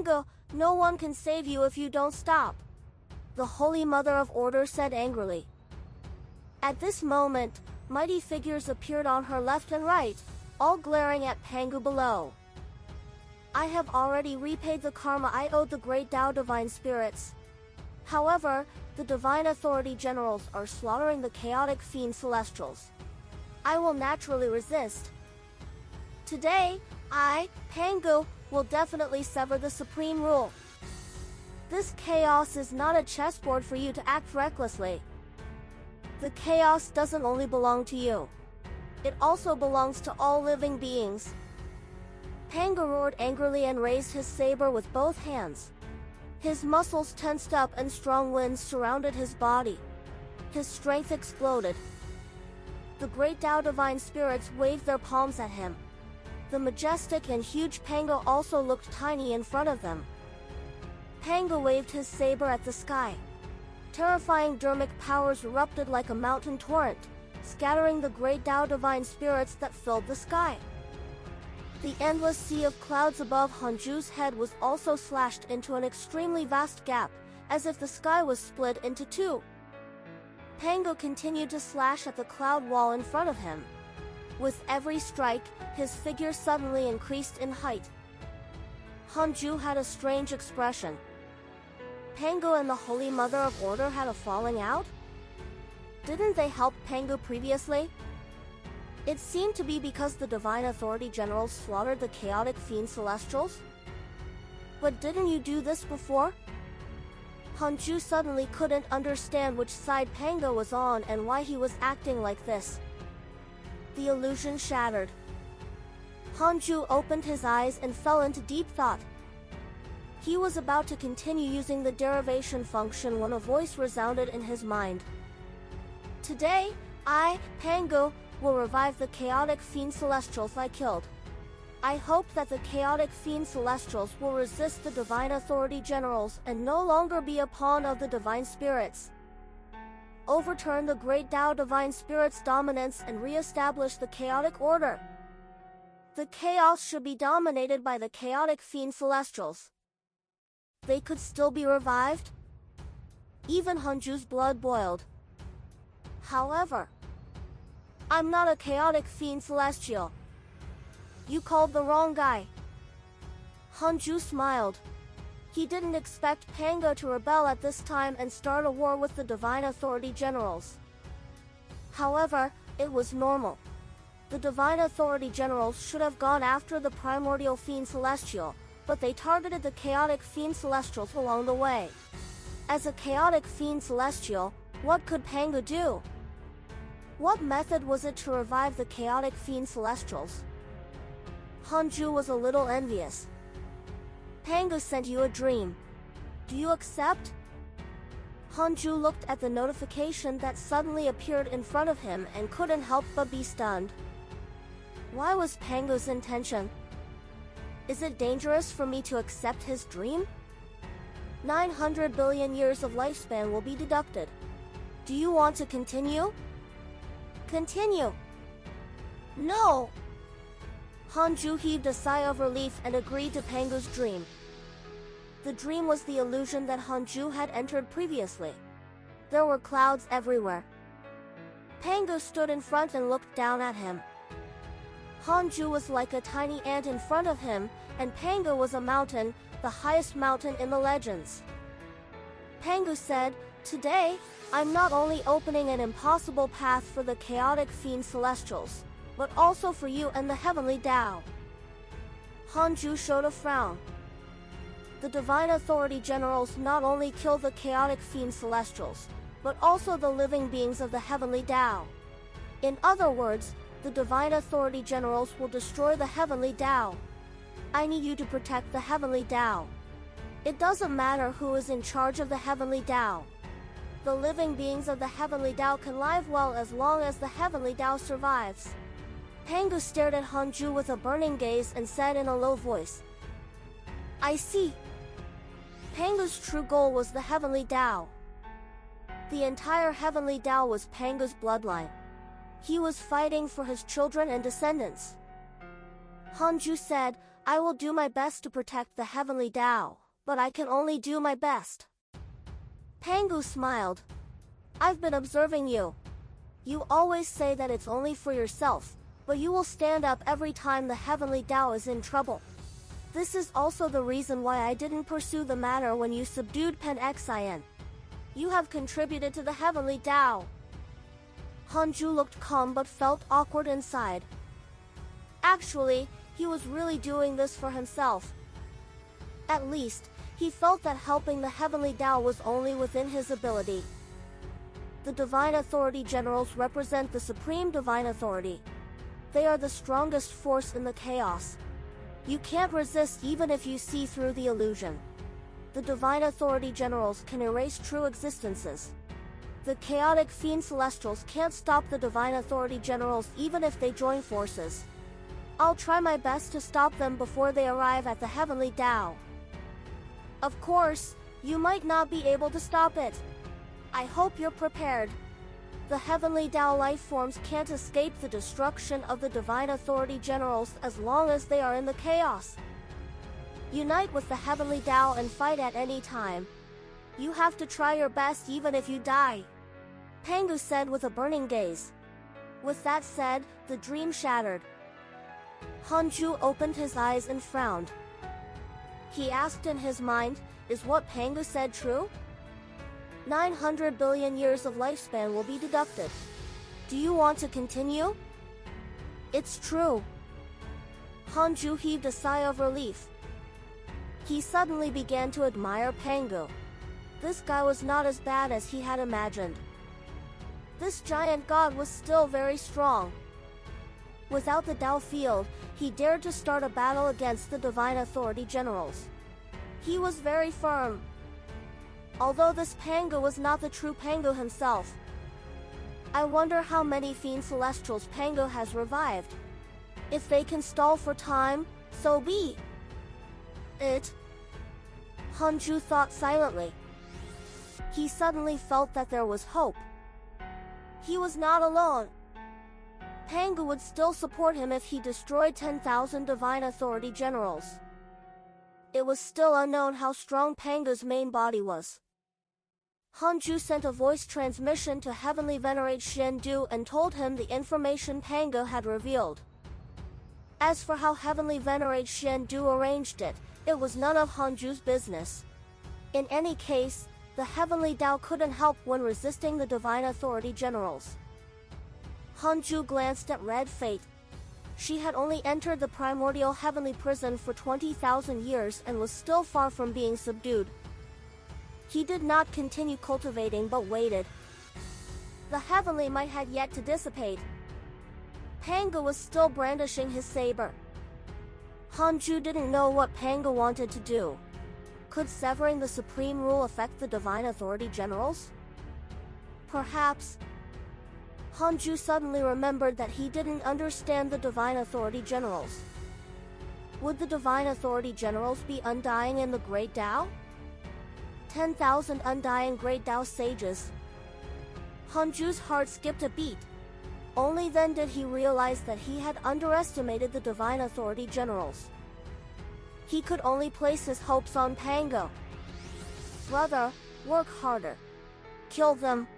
Pangu, no one can save you if you don't stop, the Holy Mother of Order said angrily. At this moment, mighty figures appeared on her left and right, all glaring at Pangu below. I have already repaid the karma I owed the great Tao divine spirits. However, the divine authority generals are slaughtering the chaotic fiend celestials. I will naturally resist. Today, I, Pangu, will definitely sever the supreme rule. This chaos is not a chessboard for you to act recklessly. The chaos doesn't only belong to you. It also belongs to all living beings. Pangu roared angrily and raised his saber with both hands. His muscles tensed up and strong winds surrounded his body. His strength exploded. The great Tao divine spirits waved their palms at him. The majestic and huge Pangu also looked tiny in front of them. Pangu waved his saber at the sky. Terrifying dermic powers erupted like a mountain torrent, scattering the great Tao divine spirits that filled the sky. The endless sea of clouds above Hanju's head was also slashed into an extremely vast gap, as if the sky was split into two. Pangu continued to slash at the cloud wall in front of him. With every strike, his figure suddenly increased in height. Hanju had a strange expression. Pangu and the Holy Mother of Order had a falling out? Didn't they help Pangu previously? It seemed to be because the Divine Authority Generals slaughtered the chaotic fiend celestials. But didn't you do this before? Hanju suddenly couldn't understand which side Pangu was on and why he was acting like this. The illusion shattered. Hanju opened his eyes and fell into deep thought. He was about to continue using the derivation function when a voice resounded in his mind. Today, I, Pangu, will revive the chaotic fiend celestials I killed. I hope that the chaotic fiend celestials will resist the divine authority generals and no longer be a pawn of the divine spirits. Overturn the great Tao divine spirits' dominance and re-establish the chaotic order. The chaos should be dominated by the chaotic fiend celestials. They could still be revived? Even Hanju's blood boiled. However, I'm not a chaotic fiend celestial. You called the wrong guy. Hanju smiled. He didn't expect Pangu to rebel at this time and start a war with the Divine Authority Generals. However, it was normal. The Divine Authority Generals should have gone after the Primordial Fiend Celestial, but they targeted the Chaotic Fiend Celestials along the way. As a Chaotic Fiend Celestial, what could Pangu do? What method was it to revive the Chaotic Fiend Celestials? Hanju was a little envious. Pangu sent you a dream. Do you accept? Hanju looked at the notification that suddenly appeared in front of him and couldn't help but be stunned. Why was Pangu's intention? Is it dangerous for me to accept his dream? 900 billion years of lifespan will be deducted. Do you want to continue? Continue. No! Hanju heaved a sigh of relief and agreed to Pangu's dream. The dream was the illusion that Hanju had entered previously. There were clouds everywhere. Pangu stood in front and looked down at him. Hanju was like a tiny ant in front of him, and Pangu was a mountain, the highest mountain in the legends. Pangu said, "Today, I'm not only opening an impossible path for the chaotic fiend celestials, but also for you and the heavenly Tao." Hanju showed a frown. The Divine Authority Generals not only kill the chaotic fiend celestials, but also the living beings of the heavenly Tao. In other words, the Divine Authority Generals will destroy the heavenly Tao. I need you to protect the heavenly Tao. It doesn't matter who is in charge of the heavenly Tao. The living beings of the heavenly Tao can live well as long as the heavenly Tao survives. Pangu stared at Hanju with a burning gaze and said in a low voice, "I see." Pangu's true goal was the heavenly Tao. The entire heavenly Tao was Pangu's bloodline. He was fighting for his children and descendants. Hanju said, I will do my best to protect the heavenly Tao, but I can only do my best. Pangu smiled. I've been observing you. You always say that it's only for yourself, but you will stand up every time the heavenly Tao is in trouble. This is also the reason why I didn't pursue the matter when you subdued Pen Xian. You have contributed to the heavenly Tao. Hanju looked calm but felt awkward inside. Actually, he was really doing this for himself. At least, he felt that helping the heavenly Tao was only within his ability. The Divine Authority Generals represent the Supreme Divine Authority. They are the strongest force in the chaos. You can't resist even if you see through the illusion. The Divine Authority Generals can erase true existences. The chaotic fiend celestials can't stop the Divine Authority Generals even if they join forces. I'll try my best to stop them before they arrive at the heavenly Tao. Of course, you might not be able to stop it. I hope you're prepared. The heavenly Tao life forms can't escape the destruction of the Divine Authority Generals as long as they are in the chaos. Unite with the heavenly Tao and fight at any time. You have to try your best even if you die. Pangu said with a burning gaze. With that said, the dream shattered. Hanju opened his eyes and frowned. He asked in his mind, is what Pangu said true? 900 billion years of lifespan will be deducted. Do you want to continue? It's true. Hanju heaved a sigh of relief. He suddenly began to admire Pangu. This guy was not as bad as he had imagined. This giant god was still very strong. Without the Tao field, he dared to start a battle against the Divine Authority Generals. He was very firm. Although this Pangu was not the true Pangu himself. I wonder how many Fiend Celestials Pangu has revived. If they can stall for time, so be it. Hanju thought silently. He suddenly felt that there was hope. He was not alone. Pangu would still support him if he destroyed 10,000 Divine Authority Generals. It was still unknown how strong Pangu's main body was. Hanju sent a voice transmission to Heavenly Venerate Shendu and told him the information Pangu had revealed. As for how Heavenly Venerate Shendu arranged it, it was none of Hanju's business. In any case, the Heavenly Tao couldn't help when resisting the Divine Authority Generals. Hanju glanced at Red Fate. She had only entered the primordial heavenly prison for 20,000 years and was still far from being subdued. He did not continue cultivating but waited. The heavenly might had yet to dissipate. Pangu was still brandishing his saber. Hanju didn't know what Pangu wanted to do. Could severing the supreme rule affect the Divine Authority Generals? Perhaps. Hanju suddenly remembered that he didn't understand the Divine Authority Generals. Would the Divine Authority Generals be undying in the Great Tao? 10,000 undying Great Tao sages. Hanju's heart skipped a beat. Only then did he realize that he had underestimated the Divine Authority Generals. He could only place his hopes on Pangu. Brother, work harder. Kill them.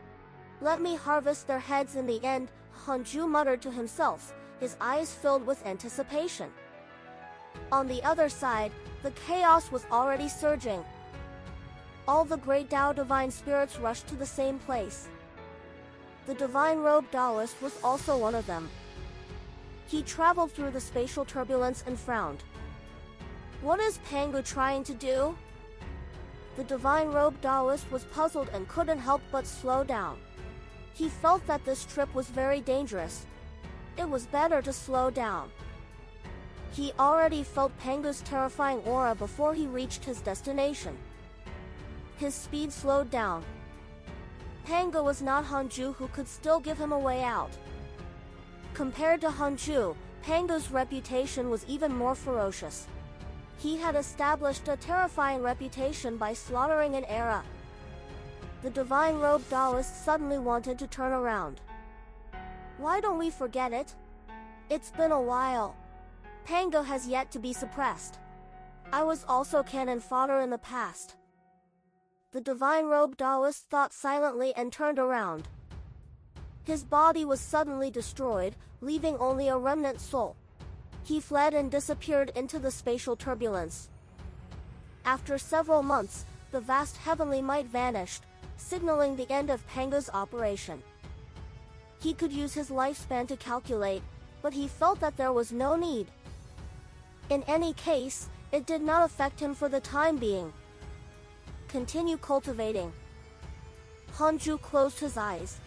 Let me harvest their heads in the end, Hanju muttered to himself, his eyes filled with anticipation. On the other side, the chaos was already surging. All the great Tao divine spirits rushed to the same place. The divine robed Taoist was also one of them. He traveled through the spatial turbulence and frowned. What is Pangu trying to do? The divine robed Taoist was puzzled and couldn't help but slow down. He felt that this trip was very dangerous. It was better to slow down. He already felt Pangu's terrifying aura before he reached his destination. His speed slowed down. Pangu was not Hanju, who could still give him a way out. Compared to Hanju, Pangu's reputation was even more ferocious. He had established a terrifying reputation by slaughtering an era. The divine robed Taoist suddenly wanted to turn around. Why don't we forget it? It's been a while. Pango has yet to be suppressed. I was also cannon fodder in the past. The divine-robed Taoist thought silently and turned around. His body was suddenly destroyed, leaving only a remnant soul. He fled and disappeared into the spatial turbulence. After several months, the vast heavenly might vanished, signaling the end of Pango's operation. He could use his lifespan to calculate, but he felt that there was no need. In any case, it did not affect him for the time being. Continue cultivating. Hanju closed his eyes.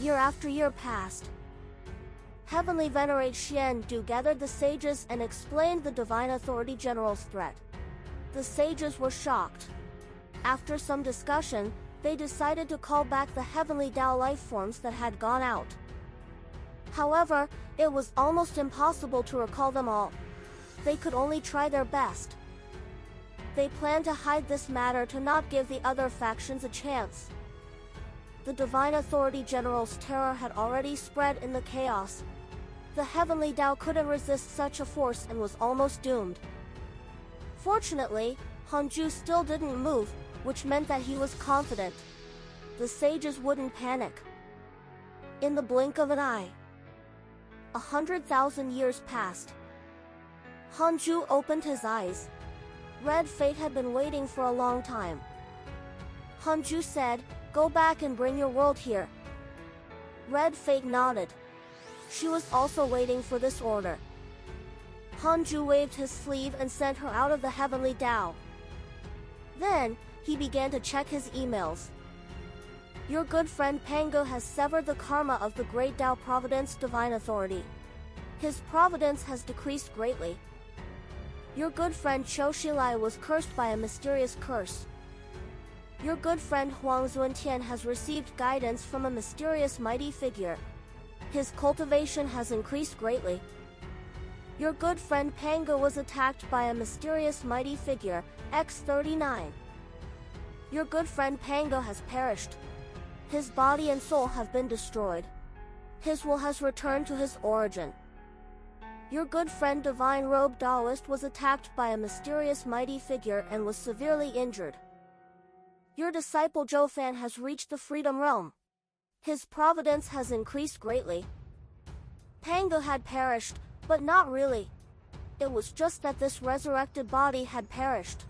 Year after year passed. Heavenly Venerate Xian gathered the sages and explained the Divine Authority General's threat. The sages were shocked. After some discussion, they decided to call back the heavenly Tao life forms that had gone out. However, it was almost impossible to recall them all. They could only try their best. They planned to hide this matter to not give the other factions a chance. The Divine Authority General's terror had already spread in the chaos. The heavenly Tao couldn't resist such a force and was almost doomed. Fortunately, Hanju still didn't move, which meant that he was confident. The sages wouldn't panic. In the blink of an eye, 100,000 years passed. Hanju opened his eyes. Red Fate had been waiting for a long time. Hanju said, "Go back and bring your world here." Red Fate nodded. She was also waiting for this order. Hanju waved his sleeve and sent her out of the heavenly Tao. Then, he began to check his emails. Your good friend Pango has severed the karma of the great Tao Providence Divine Authority. His providence has decreased greatly. Your good friend Chou was cursed by a mysterious curse. Your good friend Huang Zuantian has received guidance from a mysterious mighty figure. His cultivation has increased greatly. Your good friend Pango was attacked by a mysterious mighty figure, X39. Your good friend Pango has perished. His body and soul have been destroyed. His will has returned to his origin. Your good friend Divine Robe Taoist was attacked by a mysterious mighty figure and was severely injured. Your disciple Zhou has reached the Freedom Realm. His providence has increased greatly. Pango had perished, but not really. It was just that this resurrected body had perished.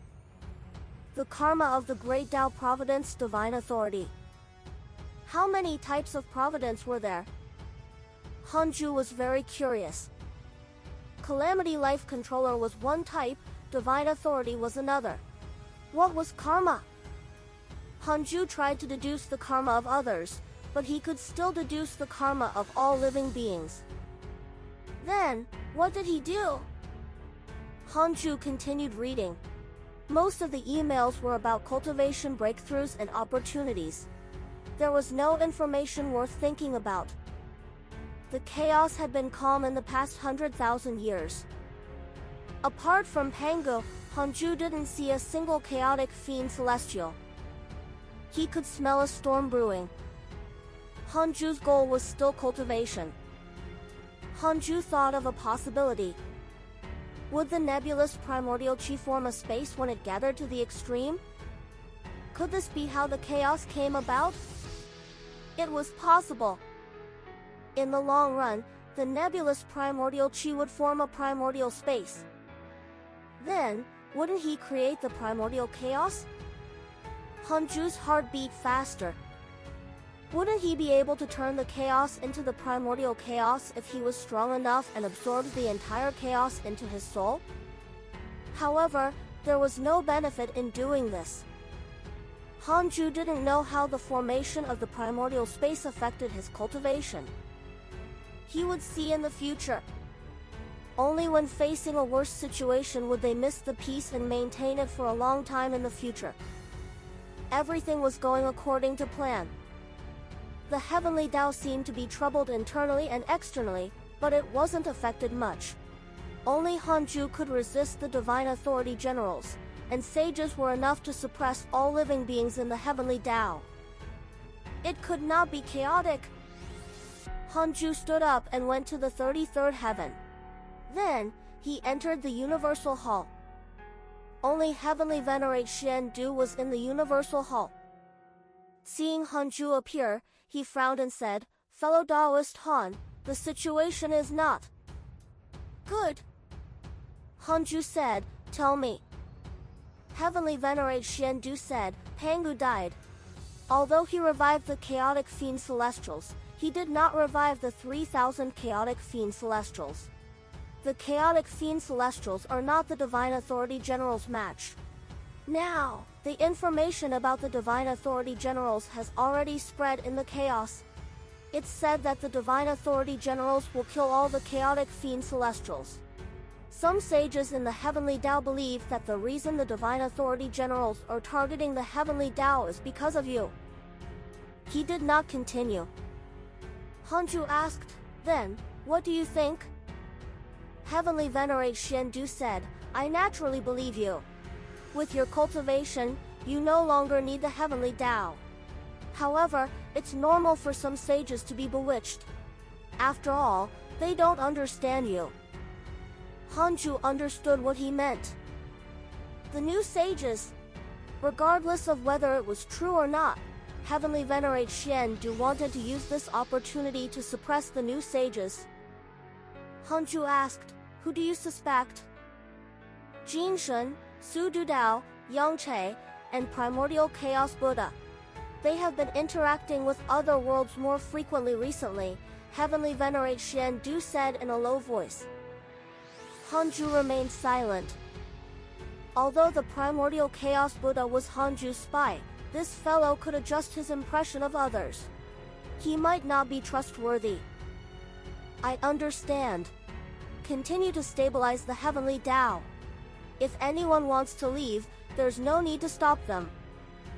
The karma of the great Tao Providence Divine Authority. How many types of providence were there? Hanju was very curious. Calamity Life Controller was one type, Divine Authority was another. What was karma? Hanju tried to deduce the karma of others, but he could still deduce the karma of all living beings. Then, what did he do? Hanju continued reading. Most of the emails were about cultivation breakthroughs and opportunities. There was no information worth thinking about. The chaos had been calm in the past 100,000 years. Apart from Pango, Hanju didn't see a single chaotic fiend celestial. He could smell a storm brewing. Hanju's goal was still cultivation. Hanju thought of a possibility. Would the nebulous primordial chi form a space when it gathered to the extreme? Could this be how the chaos came about? It was possible. In the long run, the nebulous primordial chi would form a primordial space. Then, wouldn't he create the primordial chaos? Hanju's heart beat faster. Wouldn't he be able to turn the chaos into the primordial chaos if he was strong enough and absorbed the entire chaos into his soul? However, there was no benefit in doing this. Hanju didn't know how the formation of the primordial space affected his cultivation. He would see in the future. Only when facing a worse situation would they miss the peace and maintain it for a long time in the future. Everything was going according to plan. The heavenly Tao seemed to be troubled internally and externally, but it wasn't affected much. Only Hanju could resist the Divine Authority Generals, and sages were enough to suppress all living beings in the heavenly Tao. It could not be chaotic. Hanju stood up and went to the 33rd heaven. Then, he entered the Universal Hall. Only Heavenly Venerate Xian-du was in the Universal Hall. Seeing Hanju appear, he frowned and said, "Fellow Taoist Han, the situation is not good." Hanju said, "Tell me." Heavenly Venerate Xian-du said, "Pangu died. Although he revived the chaotic fiend celestials, he did not revive the 3,000 chaotic fiend celestials. The chaotic fiend celestials are not the Divine Authority Generals match. Now, the information about the Divine Authority Generals has already spread in the chaos. It's said that the Divine Authority Generals will kill all the chaotic fiend celestials. Some sages in the Heavenly Tao believe that the reason the Divine Authority Generals are targeting the Heavenly Tao is because of you." He did not continue. Hanju asked, "Then, what do you think?" Heavenly Venerate Xian-du said, "I naturally believe you. With your cultivation, you no longer need the Heavenly Tao. However, it's normal for some sages to be bewitched. After all, they don't understand you." Hanju understood what he meant. The new sages, regardless of whether it was true or not, Heavenly Venerate Xian-du wanted to use this opportunity to suppress the new sages. Hanju asked, "Who do you suspect?" Jin Shun, Su Dudao, Yang Che, and Primordial Chaos Buddha. They have been interacting with other worlds more frequently recently, Heavenly Venerate Xian-du said in a low voice. Hanju remained silent. Although the Primordial Chaos Buddha was Hanju's spy, this fellow could adjust his impression of others. He might not be trustworthy. "I understand. Continue to stabilize the Heavenly Tao. If anyone wants to leave, there's no need to stop them.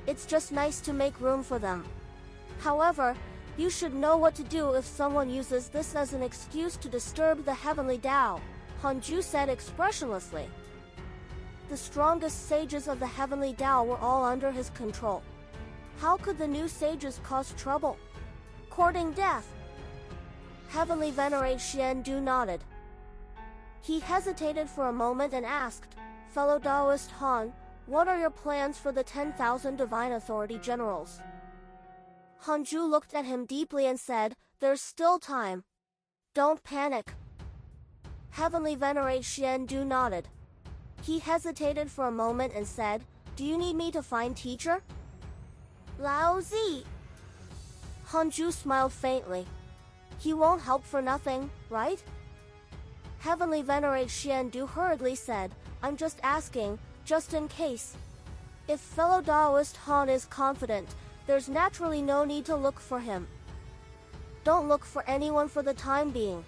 It's just nice to make room for them. However, you should know what to do if someone uses this as an excuse to disturb the Heavenly Tao," Hanju said expressionlessly. The strongest sages of the Heavenly Tao were all under his control. How could the new sages cause trouble? Courting death? Heavenly Venerate Xian-du nodded. He hesitated for a moment and asked, "Fellow Taoist Han, what are your plans for the 10,000 Divine Authority Generals?" Hanju looked at him deeply and said, "There's still time. Don't panic." Heavenly Venerate Xian-du nodded. He hesitated for a moment and said, "Do you need me to find teacher?" "Lao Zi." Hanju smiled faintly. "He won't help for nothing, right?" Heavenly Venerate Xian-du hurriedly said, "I'm just asking, just in case. If fellow Taoist Han is confident, there's naturally no need to look for him. Don't look for anyone for the time being."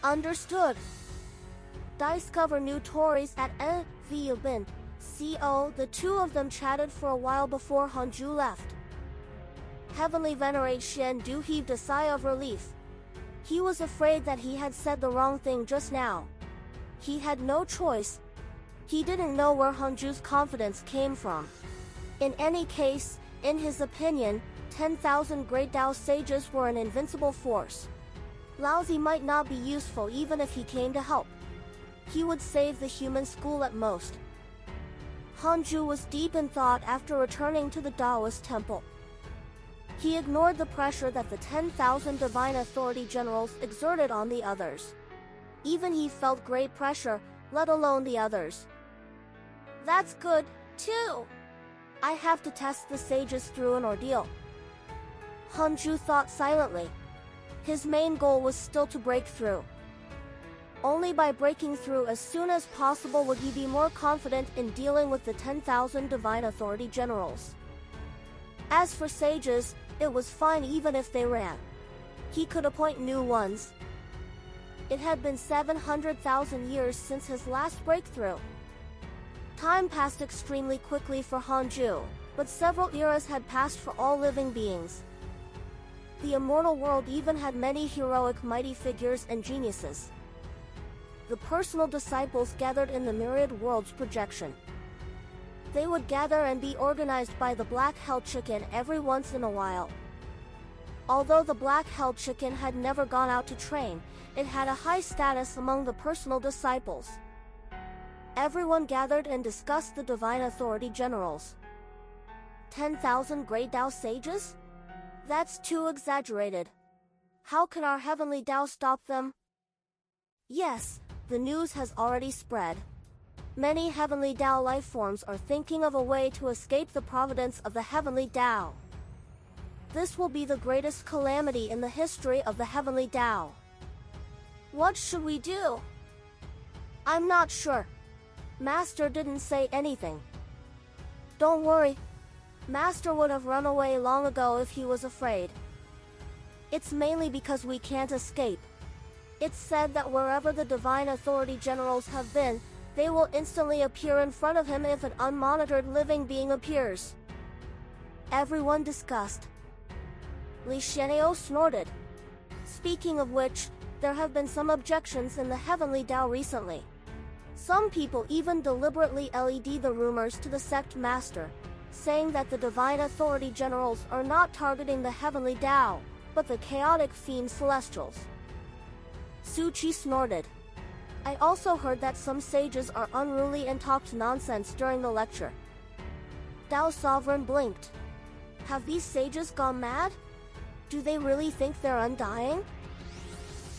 Understood. Discover new Tories at Vubin. CO. The two of them chatted for a while before Hanju left. Heavenly Venerate Xian-du heaved a sigh of relief. He was afraid that he had said the wrong thing just now. He had no choice. He didn't know where Hanju's confidence came from. In any case, in his opinion, 10,000 Great Tao sages were an invincible force. Laozi might not be useful even if he came to help. He would save the human school at most. Hanju was deep in thought after returning to the Taoist temple. He ignored the pressure that the 10,000 Divine Authority Generals exerted on the others. Even he felt great pressure, let alone the others. That's good, too. I have to test the sages through an ordeal. Hanju thought silently. His main goal was still to break through. Only by breaking through as soon as possible would he be more confident in dealing with the 10,000 Divine Authority Generals. As for sages, it was fine even if they ran. He could appoint new ones. It had been 700,000 years since his last breakthrough. Time passed extremely quickly for Hanju, but several eras had passed for all living beings. The immortal world even had many heroic mighty figures and geniuses. The personal disciples gathered in the myriad worlds projection. They would gather and be organized by the Black Hell Chicken every once in a while. Although the black-held chicken had never gone out to train, it had a high status among the personal disciples. Everyone gathered and discussed the divine authority generals. 10,000 great Tao sages? That's too exaggerated. How can our heavenly Tao stop them? Yes, the news has already spread. Many heavenly Tao life forms are thinking of a way to escape the providence of the heavenly Tao. This will be the greatest calamity in the history of the heavenly Tao. What should we do? I'm not sure. Master didn't say anything. Don't worry. Master would have run away long ago if he was afraid. It's mainly because we can't escape. It's said that wherever the divine authority generals have been, they will instantly appear in front of him if an unmonitored living being appears. Everyone discussed. Silencio snorted. Speaking of which, there have been some objections in the heavenly Tao recently. Some people even deliberately led the rumors to the sect master, saying that the divine authority generals are not targeting the heavenly Tao, but the chaotic fiend celestials. Suchi snorted. I also heard that some sages are unruly and talked nonsense during the lecture. Tao Sovereign blinked. Have these sages gone mad? Do they really think they're undying?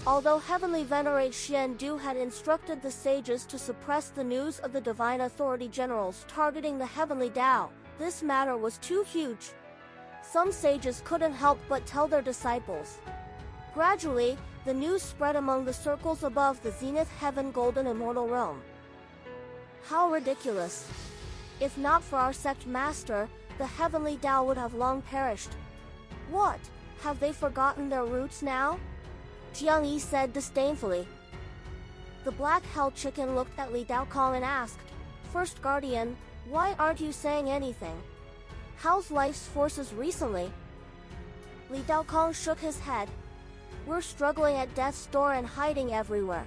Although Heavenly Venerate Xian Du had instructed the sages to suppress the news of the divine authority generals targeting the heavenly Tao, this matter was too huge. Some sages couldn't help but tell their disciples. Gradually, the news spread among the circles above the zenith heaven golden immortal realm. How ridiculous! If not for our sect master, the heavenly Tao would have long perished. What? Have they forgotten their roots now? Jiang Yi said disdainfully. The black-held chicken looked at Li Daokong and asked, First Guardian, why aren't you saying anything? How's life's forces recently? Li Daokong shook his head. We're struggling at death's door and hiding everywhere.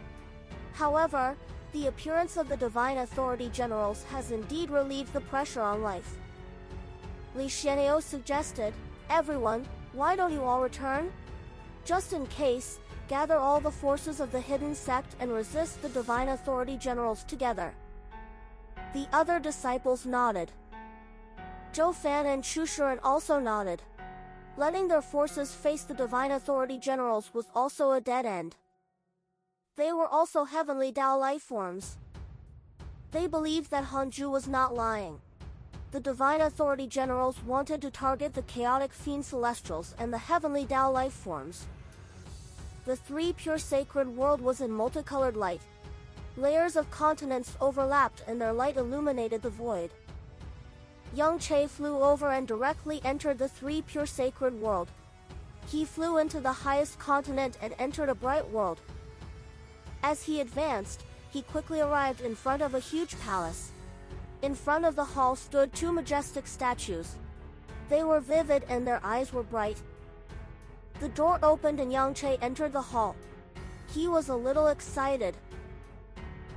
However, the appearance of the divine authority generals has indeed relieved the pressure on life. Li Xianyo suggested, Everyone, why don't you all return? Just in case, gather all the forces of the hidden sect and resist the divine authority generals together. The other disciples nodded. Zhou Fan and Chu Shuren also nodded. Letting their forces face the divine authority generals was also a dead end. They were also heavenly Tao life forms. They believed that Hanju was not lying. The divine authority generals wanted to target the chaotic fiend celestials and the heavenly Tao life forms. The three pure sacred world was in multicolored light. Layers of continents overlapped and their light illuminated the void. Young Che flew over and directly entered the three pure sacred world. He flew into the highest continent and entered a bright world. As he advanced, he quickly arrived in front of a huge palace. In front of the hall stood two majestic statues. They were vivid and their eyes were bright. The door opened and Yang Che entered the hall. He was a little excited.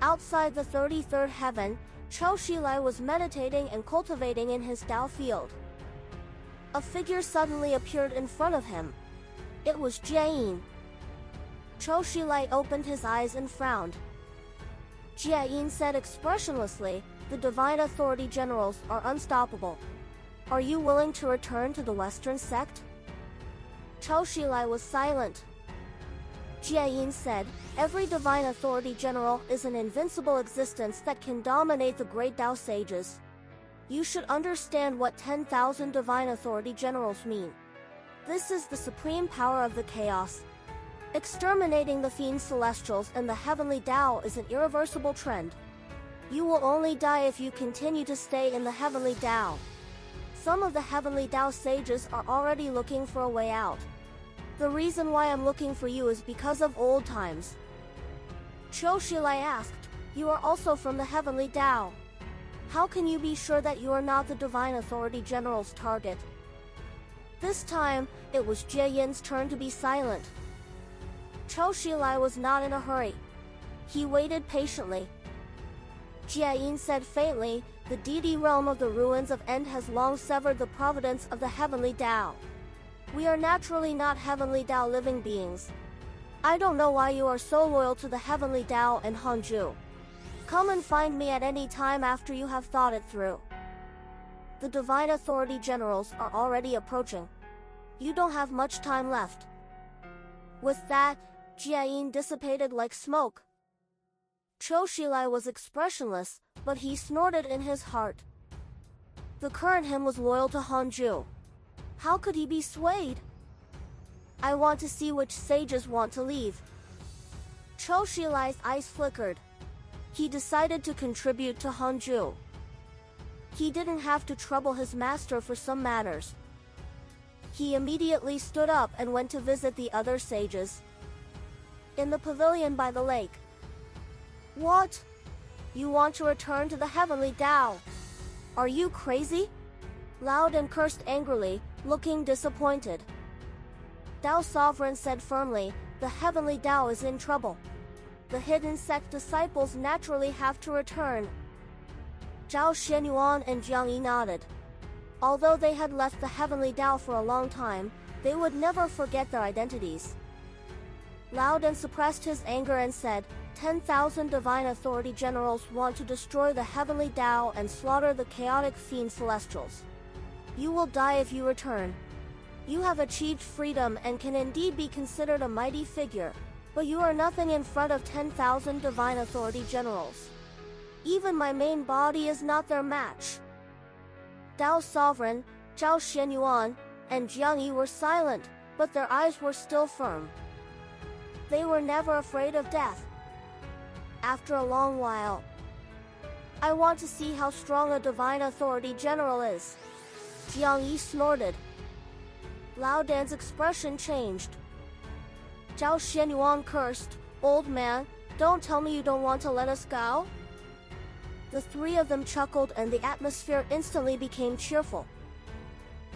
Outside the 33rd heaven, Chou Shilai was meditating and cultivating in his Tao field. A figure suddenly appeared in front of him. It was Jiayin. Chou Shilai opened his eyes and frowned. Jiayin said expressionlessly, The divine authority generals are unstoppable. Are you willing to return to the Western sect? Chou Shilai was silent. Jiayin said, Every divine authority general is an invincible existence that can dominate the great Tao sages. You should understand what 10,000 divine authority generals mean. This is the supreme power of the chaos. Exterminating the fiend celestials and the heavenly Tao is an irreversible trend. You will only die if you continue to stay in the heavenly Tao. Some of the heavenly Tao sages are already looking for a way out. The reason why I'm looking for you is because of old times. Chou Shilai asked, You are also from the heavenly Tao. How can you be sure that you are not the divine authority general's target? This time, it was Jiayin's turn to be silent. Chou Shilai was not in a hurry. He waited patiently. Jiayin said faintly, The deity realm of the ruins of End has long severed the providence of the heavenly Tao. We are naturally not heavenly Tao living beings. I don't know why you are so loyal to the heavenly Tao and Hanju. Come and find me at any time after you have thought it through. The divine authority generals are already approaching. You don't have much time left. With that, Jiayin dissipated like smoke. Chou Shilai was expressionless, but he snorted in his heart. The current him was loyal to Hanju. How could he be swayed? I want to see which sages want to leave. Chou Shilai's eyes flickered. He decided to contribute to Hanju. He didn't have to trouble his master for some matters. He immediately stood up and went to visit the other sages. In the pavilion by the lake. What? You want to return to the heavenly Tao? Are you crazy? Loud and cursed angrily, looking disappointed. Tao Sovereign said firmly, the heavenly Tao is in trouble. The hidden sect disciples naturally have to return. Zhao Xianyuan and Jiang Yi nodded. Although they had left the heavenly Tao for a long time, they would never forget their identities. Loud and suppressed his anger and said, 10,000 divine authority generals want to destroy the heavenly Tao and slaughter the chaotic fiend celestials. You will die if you return. You have achieved freedom and can indeed be considered a mighty figure, but you are nothing in front of 10,000 divine authority generals. Even my main body is not their match. Tao Sovereign, Zhao Xianyuan, and Jiang Yi were silent, but their eyes were still firm. They were never afraid of death. After a long while, I want to see how strong a divine authority general is. Jiang Yi snorted. Lao Dan's expression changed. Zhao Xianyuan cursed, Old man, don't tell me you don't want to let us go? The three of them chuckled and the atmosphere instantly became cheerful.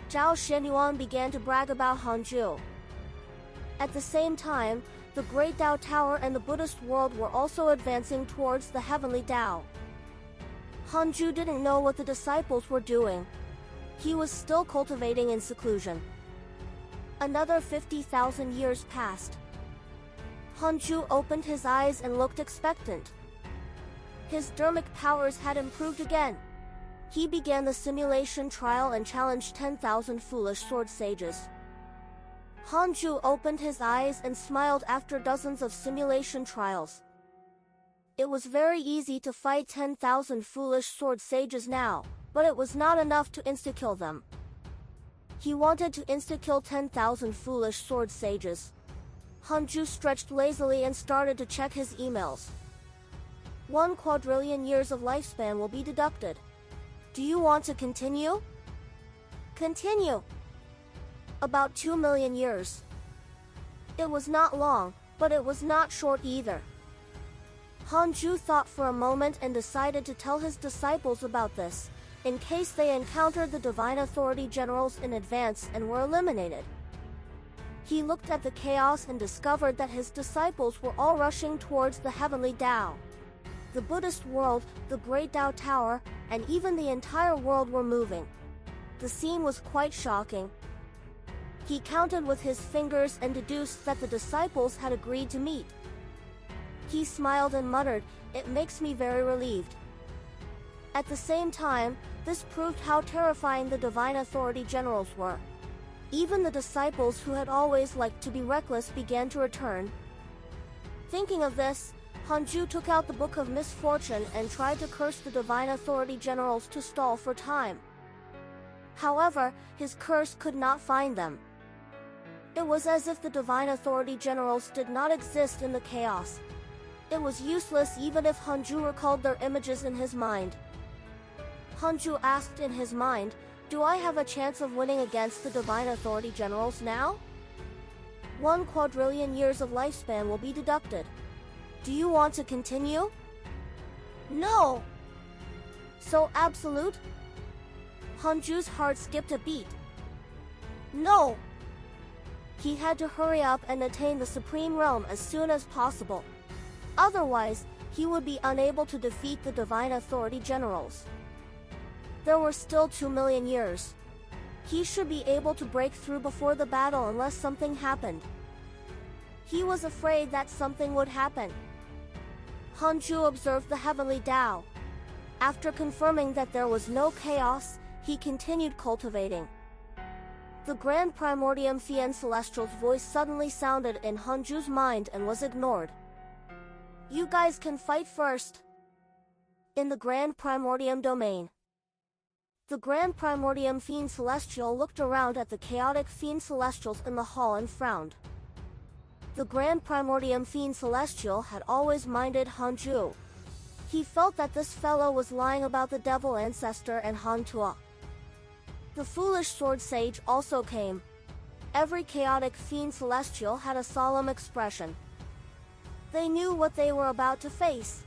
Zhao Xianyuan began to brag about Hanju. At the same time, the Great Tao Tower and the Buddhist world were also advancing towards the heavenly Tao. Hanju didn't know what the disciples were doing. He was still cultivating in seclusion. Another 50,000 years passed. Hanju opened his eyes and looked expectant. His dermic powers had improved again. He began the simulation trial and challenged 10,000 foolish sword sages. Hanju opened his eyes and smiled after dozens of simulation trials. It was very easy to fight 10,000 foolish sword sages now, but it was not enough to insta-kill them. He wanted to insta-kill 10,000 foolish sword sages. Hanju stretched lazily and started to check his emails. 1 quadrillion years of lifespan will be deducted. Do you want to continue? Continue. About 2 million years. It was not long, but it was not short either. Hanju thought for a moment and decided to tell his disciples about this, in case they encountered the divine authority generals in advance and were eliminated. He looked at the chaos and discovered that his disciples were all rushing towards the heavenly Tao. The Buddhist world, the Great Tao Tower, and even the entire world were moving. The scene was quite shocking. He counted with his fingers and deduced that the disciples had agreed to meet. He smiled and muttered, "It makes me very relieved." At the same time, this proved how terrifying the divine authority generals were. Even the disciples who had always liked to be reckless began to return. Thinking of this, Hanju took out the Book of Misfortune and tried to curse the divine authority generals to stall for time. However, his curse could not find them. It was as if the divine authority generals did not exist in the chaos. It was useless even if Hanju recalled their images in his mind. Hanju asked in his mind, "Do I have a chance of winning against the divine authority generals now?" 1 quadrillion years of lifespan will be deducted. Do you want to continue? No! So absolute? Hanju's heart skipped a beat. No! He had to hurry up and attain the Supreme Realm as soon as possible. Otherwise, he would be unable to defeat the divine authority generals. There were still 2 million years. He should be able to break through before the battle unless something happened. He was afraid that something would happen. Hanju observed the heavenly Tao. After confirming that there was no chaos, he continued cultivating. The Grand Primordium Fian Celestial's voice suddenly sounded in Hanju's mind and was ignored. You guys can fight first. In the Grand Primordium domain. The Grand Primordium Fiend Celestial looked around at the chaotic Fiend Celestials in the hall and frowned. The Grand Primordium Fiend Celestial had always minded Hanju. He felt that this fellow was lying about the Devil Ancestor and Hantua. The Foolish Sword Sage also came. Every chaotic Fiend Celestial had a solemn expression. They knew what they were about to face.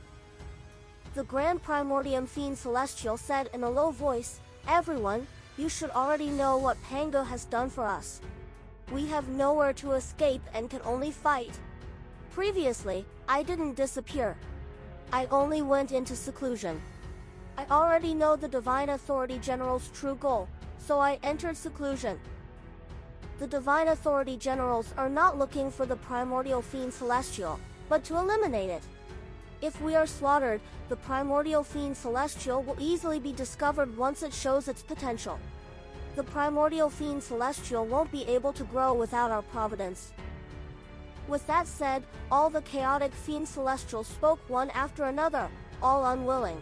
The Grand Primordium Fiend Celestial said in a low voice, Everyone, you should already know what Pango has done for us. We have nowhere to escape and can only fight. Previously, I didn't disappear. I only went into seclusion. I already know the Divine Authority General's true goal, so I entered seclusion. The Divine Authority Generals are not looking for the Primordial Fiend Celestial, but to eliminate it. If we are slaughtered, the Primordial Fiend Celestial will easily be discovered once it shows its potential. The Primordial Fiend Celestial won't be able to grow without our providence. With that said, all the chaotic Fiend Celestials spoke one after another, all unwilling.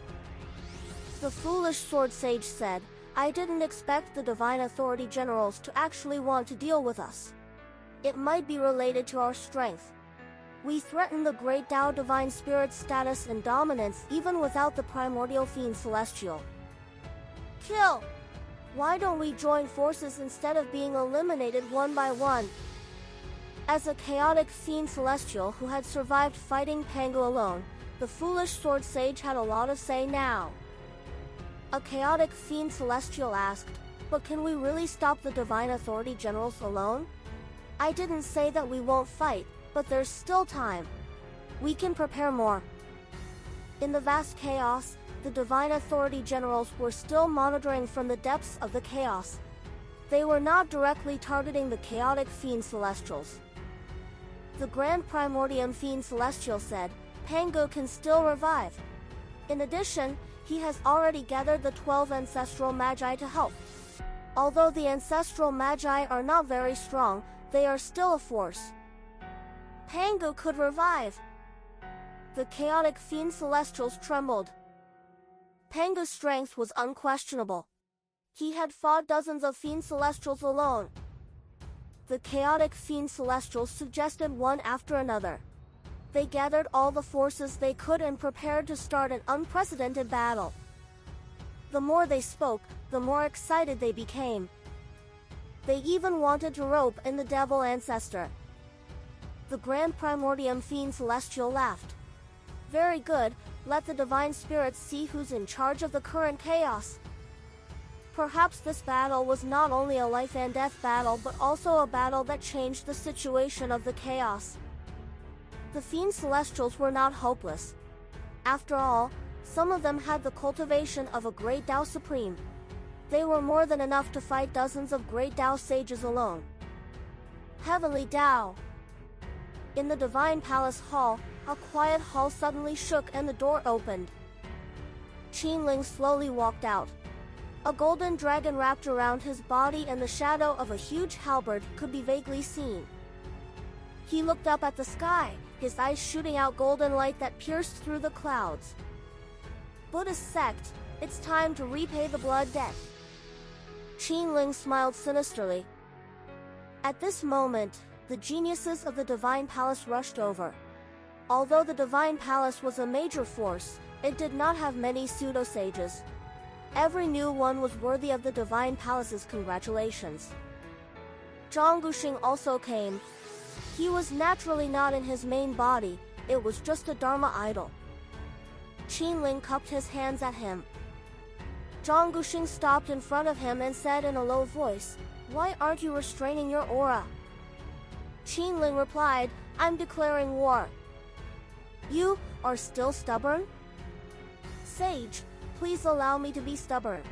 The Foolish Sword Sage said, I didn't expect the Divine Authority Generals to actually want to deal with us. It might be related to our strength. We threaten the Great Tao Divine Spirit's status and dominance even without the Primordial Fiend Celestial. Kill! Why don't we join forces instead of being eliminated one by one? As a chaotic Fiend Celestial who had survived fighting Pango alone, the Foolish Sword Sage had a lot of say now. A chaotic Fiend Celestial asked, but can we really stop the Divine Authority Generals alone? I didn't say that we won't fight, but there's still time. We can prepare more. In the vast chaos, the Divine Authority Generals were still monitoring from the depths of the chaos. They were not directly targeting the chaotic Fiend Celestials. The Grand Primordium Fiend Celestial said, Pango can still revive. In addition, he has already gathered the 12 Ancestral Magi to help. Although the Ancestral Magi are not very strong, they are still a force. Pango could revive. The chaotic Fiend Celestials trembled. Pango's strength was unquestionable. He had fought dozens of Fiend Celestials alone. The chaotic Fiend Celestials suggested one after another. They gathered all the forces they could and prepared to start an unprecedented battle. The more they spoke, the more excited they became. They even wanted to rope in the Devil Ancestor. The Grand Primordium Fiend Celestial laughed. Very good, let the Divine Spirits see who's in charge of the current chaos. Perhaps this battle was not only a life and death battle but also a battle that changed the situation of the chaos. The Fiend Celestials were not hopeless. After all, some of them had the cultivation of a Great Tao Supreme. They were more than enough to fight dozens of Great Tao Sages alone. Heavenly Tao. In the Divine Palace Hall, a quiet hall suddenly shook and the door opened. Qinling slowly walked out. A golden dragon wrapped around his body and the shadow of a huge halberd could be vaguely seen. He looked up at the sky, his eyes shooting out golden light that pierced through the clouds. Buddhist sect, it's time to repay the blood debt. Qinling smiled sinisterly. At this moment, the geniuses of the Divine Palace rushed over. Although the Divine Palace was a major force, it did not have many pseudo-sages. Every new one was worthy of the Divine Palace's congratulations. Zhang Guxing also came. He was naturally not in his main body, it was just a Dharma idol. Qinling cupped his hands at him. Zhang Guxing stopped in front of him and said in a low voice, "Why aren't you restraining your aura?" Qinling replied, "I'm declaring war." "You are still stubborn? Sage, please allow me to be stubborn."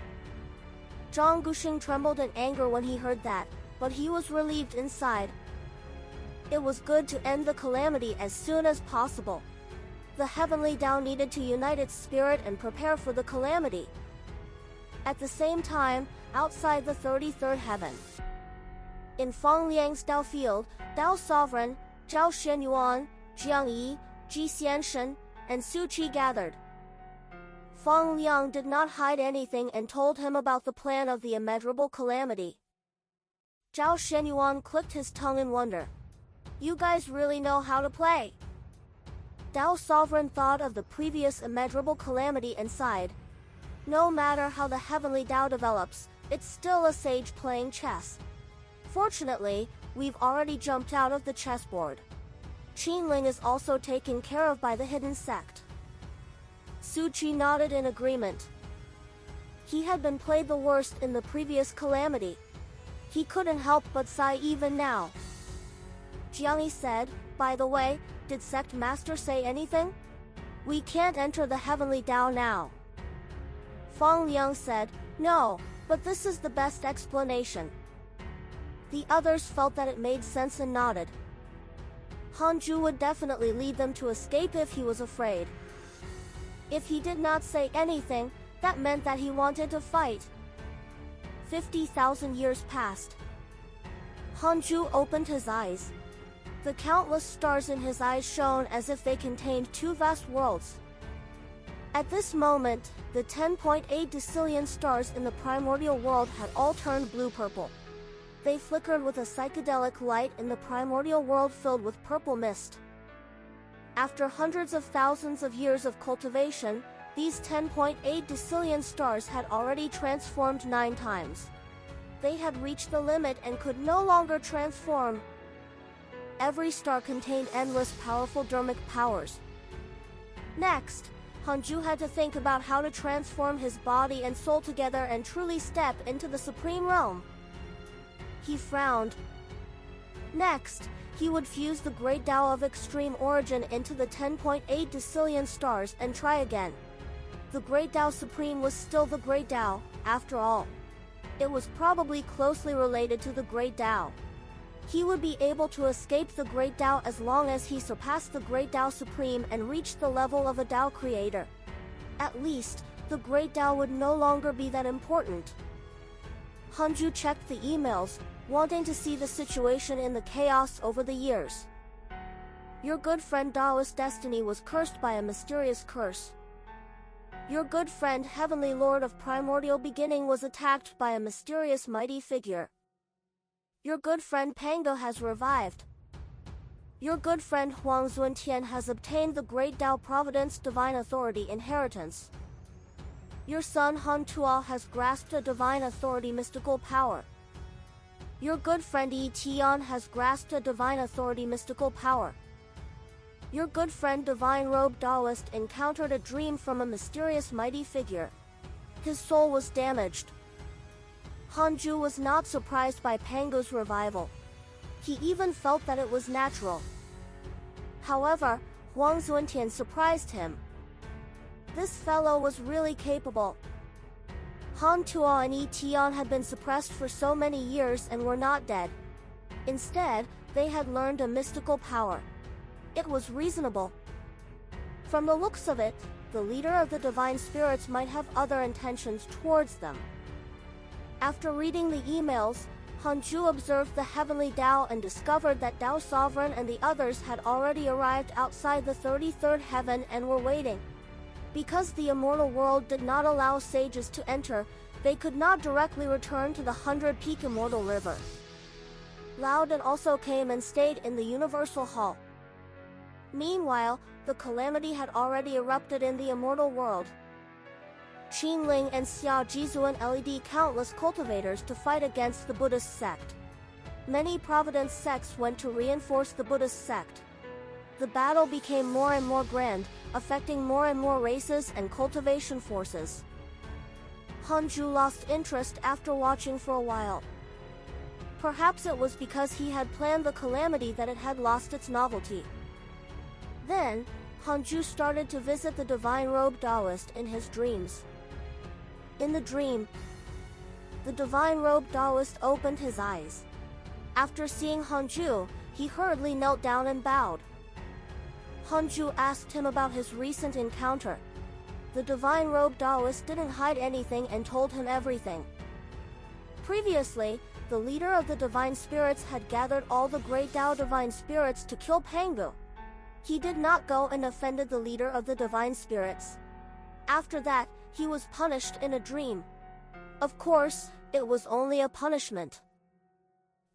Zhang Guxing trembled in anger when he heard that, but he was relieved inside. It was good to end the calamity as soon as possible. The heavenly Tao needed to unite its spirit and prepare for the calamity. At the same time, outside the 33rd heaven, in Feng Liang's Tao field, Tao Sovereign, Zhao Shenyuan, Jiang Yi, Ji Xianshen, and Su Qi gathered. Feng Liang did not hide anything and told him about the plan of the immeasurable calamity. Zhao Shenyuan clicked his tongue in wonder. You guys really know how to play. Tao Sovereign thought of the previous immeasurable calamity and sighed. No matter how the heavenly Tao develops, it's still a sage playing chess. Fortunately, we've already jumped out of the chessboard. Qinling is also taken care of by the hidden sect. Su Qi nodded in agreement. He had been played the worst in the previous calamity. He couldn't help but sigh even now. Jiang Yi said, by the way, did Sect Master say anything? We can't enter the heavenly Tao now. Feng Liang said, no, but this is the best explanation. The others felt that it made sense and nodded. Hanju would definitely lead them to escape if he was afraid. If he did not say anything, that meant that he wanted to fight. 50,000 years passed. Hanju opened his eyes. The countless stars in his eyes shone as if they contained two vast worlds. At this moment, the 10.8 decillion stars in the primordial world had all turned blue-purple. They flickered with a psychedelic light in the primordial world filled with purple mist. After hundreds of thousands of years of cultivation, these 10.8 decillion stars had already transformed 9 times. They had reached the limit and could no longer transform. Every star contained endless powerful dermic powers. Next, Hanju had to think about how to transform his body and soul together and truly step into the supreme realm. He frowned. Next, he would fuse the great Tao of extreme origin into the 10.8 decillion stars and try again. The great Tao supreme was still the great Tao, after all. It was probably closely related to the great Tao. He would be able to escape the great Tao as long as he surpassed the great Tao supreme and reached the level of a Tao creator. At least, the great Tao would no longer be that important. Hanju checked the emails, wanting to see the situation in the chaos over the years. Your good friend Daoist Destiny was cursed by a mysterious curse. Your good friend Heavenly Lord of Primordial Beginning was attacked by a mysterious mighty figure. Your good friend Pango has revived. Your good friend Huang Zuntian has obtained the Great Tao Providence Divine Authority inheritance. Your son Han Tuo has grasped a Divine Authority mystical power. Your good friend Yi Tian has grasped a Divine Authority mystical power. Your good friend Divine Robe Daoist encountered a dream from a mysterious mighty figure. His soul was damaged. Hanju was not surprised by Pango's revival. He even felt that it was natural. However, Huang Zuntian surprised him. This fellow was really capable. Han Tuo and Yi Tian had been suppressed for so many years and were not dead. Instead, they had learned a mystical power. It was reasonable. From the looks of it, the leader of the divine spirits might have other intentions towards them. After reading the emails, Hanju observed the heavenly Tao and discovered that Tao Sovereign and the others had already arrived outside the 33rd heaven and were waiting. Because the immortal world did not allow sages to enter, they could not directly return to the 100-peak immortal river. Laodan also came and stayed in the Universal Hall. Meanwhile, the calamity had already erupted in the immortal world. Qinling and Xia Jizuan led countless cultivators to fight against the Buddhist sect. Many Providence sects went to reinforce the Buddhist sect. The battle became more and more grand, affecting more and more races and cultivation forces. Hanju lost interest after watching for a while. Perhaps it was because he had planned the calamity that it had lost its novelty. Then, Hanju started to visit the Divine Robe Daoist in his dreams. In the dream, The divine-robed Taoist opened his eyes. After seeing Hanju, he hurriedly knelt down and bowed. Hanju asked him about his recent encounter. The divine-robed Taoist didn't hide anything and told him everything. Previously, the leader of the divine spirits had gathered all the great Tao divine spirits to kill Pangu. He did not go and offended the leader of the divine spirits. After that, he was punished in a dream. Of course, it was only a punishment.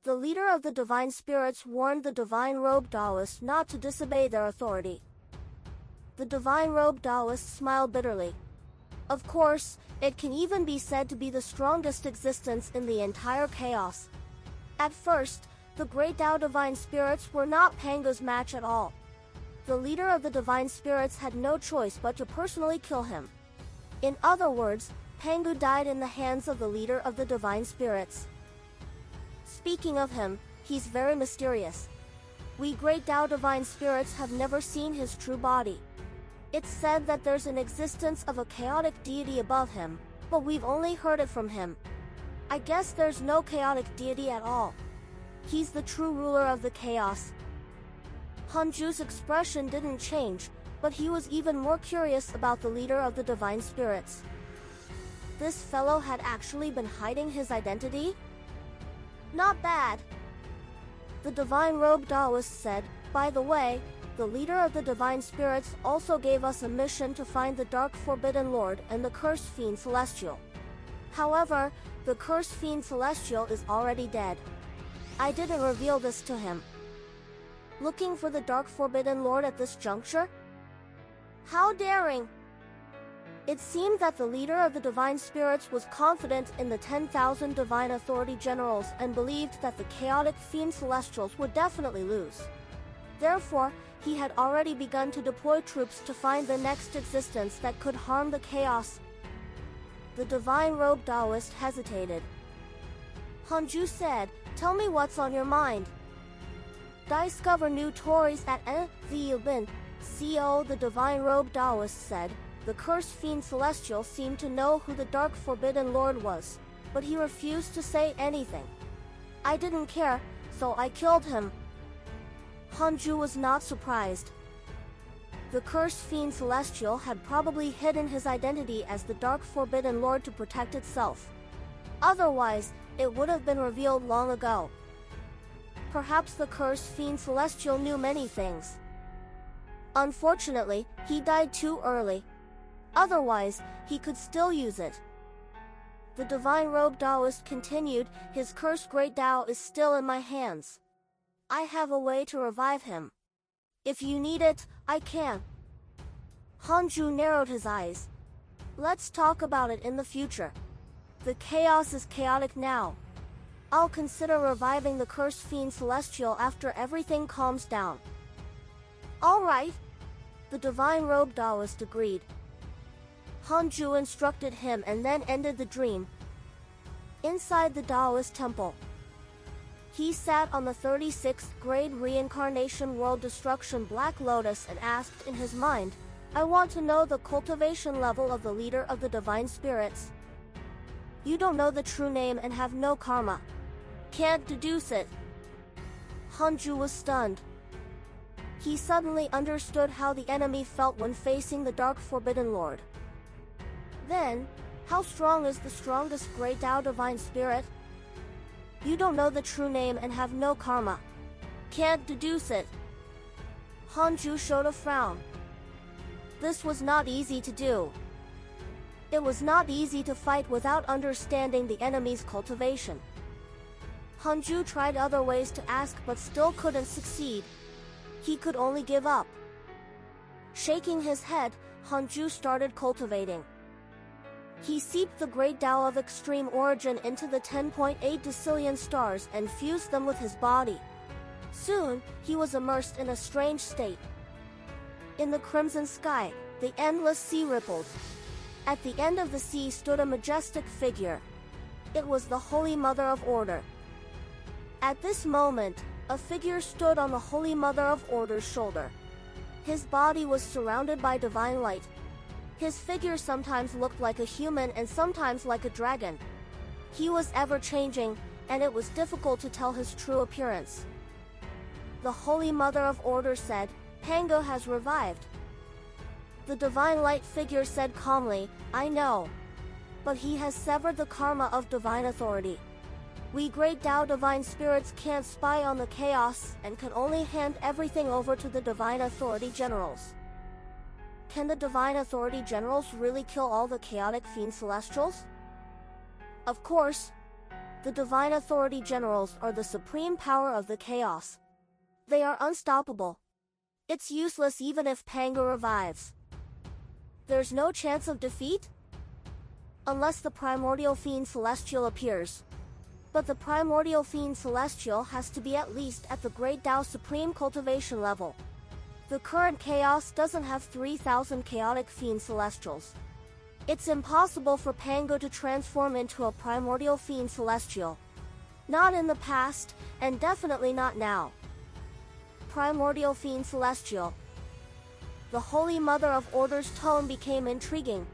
The leader of the divine spirits warned the divine-robed Taoist not to disobey their authority. The divine-robed Taoist smiled bitterly. Of course, it can even be said to be the strongest existence in the entire chaos. At first, the great Tao divine spirits were not Pangu's match at all. The leader of the divine spirits had no choice but to personally kill him. In other words, Pangu died in the hands of the leader of the divine spirits. Speaking of him, he's very mysterious. We great Tao divine spirits have never seen his true body. It's said that there's an existence of a chaotic deity above him, but we've only heard it from him. I guess there's no chaotic deity at all. He's the true ruler of the chaos. Hanju's expression didn't change, but he was even more curious about the leader of the divine spirits. This fellow had actually been hiding his identity? Not bad. The divine-robed Taoist said, by the way, the leader of the divine spirits also gave us a mission to find the Dark Forbidden Lord and the Cursed Fiend Celestial. However, the Cursed Fiend Celestial is already dead. I didn't reveal this to him. Looking for the Dark Forbidden Lord at this juncture? How daring! It seemed that the leader of the divine spirits was confident in the 10,000 divine authority generals and believed that the chaotic fiend celestials would definitely lose. Therefore, he had already begun to deploy troops to find the next existence that could harm the chaos. The divine-robed Taoist hesitated. Hanju said, "Tell me what's on your mind." Discover new stories at the CO. The divine-robed Taoist said. The Cursed Fiend Celestial seemed to know who the Dark Forbidden Lord was, but he refused to say anything. I didn't care, so I killed him. Hanju was not surprised. The Cursed Fiend Celestial had probably hidden his identity as the Dark Forbidden Lord to protect itself. Otherwise, it would have been revealed long ago. Perhaps the Cursed Fiend Celestial knew many things. Unfortunately, he died too early. Otherwise, he could still use it. The divine-robed Taoist continued, his cursed great Tao is still in my hands. I have a way to revive him. If you need it, I can. Hanju narrowed his eyes. Let's talk about it in the future. The chaos is chaotic now. I'll consider reviving the Cursed Fiend Celestial after everything calms down. All right. The divine-robed Taoist agreed. Hanju instructed him and then ended the dream. Inside the Taoist temple, he sat on the 36th grade reincarnation world destruction Black Lotus and asked in his mind, I want to know the cultivation level of the leader of the divine spirits. You don't know the true name and have no karma. Can't deduce it. Hanju was stunned. He suddenly understood how the enemy felt when facing the Dark Forbidden Lord. Then, how strong is the strongest great Tao divine spirit? You don't know the true name and have no karma. Can't deduce it. Hanju showed a frown. This was not easy to do. It was not easy to fight without understanding the enemy's cultivation. Hanju tried other ways to ask but still couldn't succeed. He could only give up. Shaking his head, Hanju started cultivating. He seeped the great Tao of extreme origin into the 10.8 decillion stars and fused them with his body. Soon, he was immersed in a strange state. In the crimson sky, the endless sea rippled. At the end of the sea stood a majestic figure. It was the Holy Mother of Order. At this moment, a figure stood on the Holy Mother of Order's shoulder. His body was surrounded by divine light. His figure sometimes looked like a human and sometimes like a dragon. He was ever-changing, and it was difficult to tell his true appearance. The Holy Mother of Order said, Pango has revived. The Divine Light figure said calmly, I know. But he has severed the karma of divine authority. We great Tao divine spirits can't spy on the chaos and can only hand everything over to the divine authority generals. Can the divine authority generals really kill all the chaotic fiend celestials? Of course. The divine authority generals are the supreme power of the chaos. They are unstoppable. It's useless even if Pango revives. There's no chance of defeat? Unless the primordial fiend celestial appears. But the primordial fiend celestial has to be at least at the Great Tao Supreme cultivation level. The current chaos doesn't have 3,000 chaotic fiend celestials. It's impossible for Pango to transform into a primordial fiend celestial. Not in the past, and definitely not now. Primordial fiend celestial. The Holy Mother of Order's tone became intriguing.